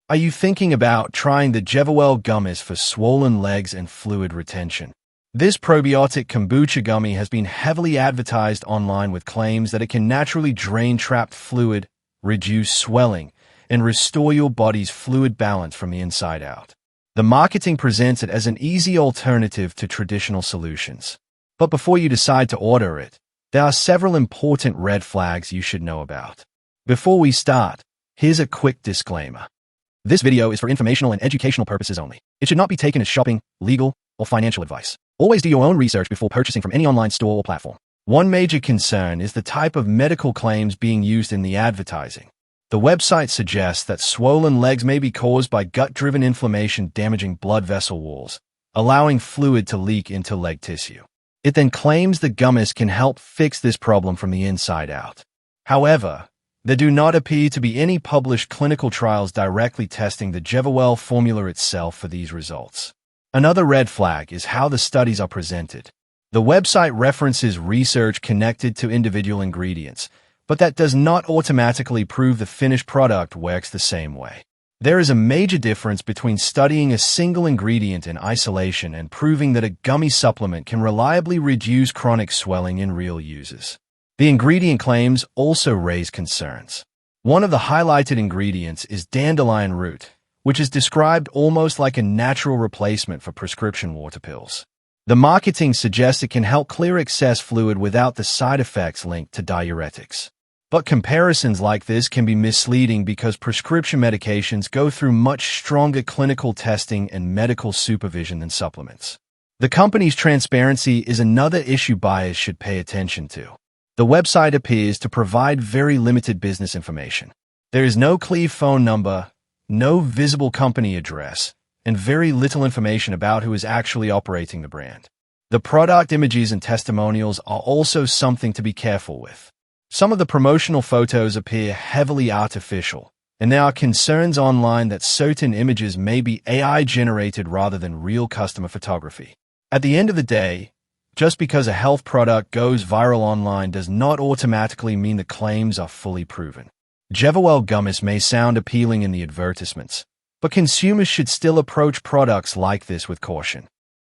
Are you thinking about trying the Jevawell Gummies for swollen legs and fluid retention? This probiotic kombucha gummy has been heavily advertised online with claims that it can naturally drain trapped fluid, reduce swelling, and restore your body's fluid balance from the inside out. The marketing presents it as an easy alternative to traditional solutions. But before you decide to order it, there are several important red flags you should know about. Before we start, here's a quick disclaimer. This video is for informational and educational purposes only. It should not be taken as shopping, legal, or financial advice. Always do your own research before purchasing from any online store or platform. One major concern is the type of medical claims being used in the advertising. The website suggests that swollen legs may be caused by gut-driven inflammation damaging blood vessel walls, allowing fluid to leak into leg tissue. It then claims the gummies can help fix this problem from the inside out. However, there do not appear to be any published clinical trials directly testing the Jevawell formula itself for these results. Another red flag is how the studies are presented. The website references research connected to individual ingredients, but that does not automatically prove the finished product works the same way. There is a major difference between studying a single ingredient in isolation and proving that a gummy supplement can reliably reduce chronic swelling in real users. The ingredient claims also raise concerns. One of the highlighted ingredients is dandelion root, which is described almost like a natural replacement for prescription water pills. The marketing suggests it can help clear excess fluid without the side effects linked to diuretics. But comparisons like this can be misleading because prescription medications go through much stronger clinical testing and medical supervision than supplements. The company's transparency is another issue buyers should pay attention to. The website appears to provide very limited business information. There is no clear phone number, no visible company address, and very little information about who is actually operating the brand. The product images and testimonials are also something to be careful with. Some of the promotional photos appear heavily artificial, and there are concerns online that certain images may be AI-generated rather than real customer photography. At the end of the day, just because a health product goes viral online does not automatically mean the claims are fully proven. Jevawell Gummies may sound appealing in the advertisements, but consumers should still approach products like this with caution.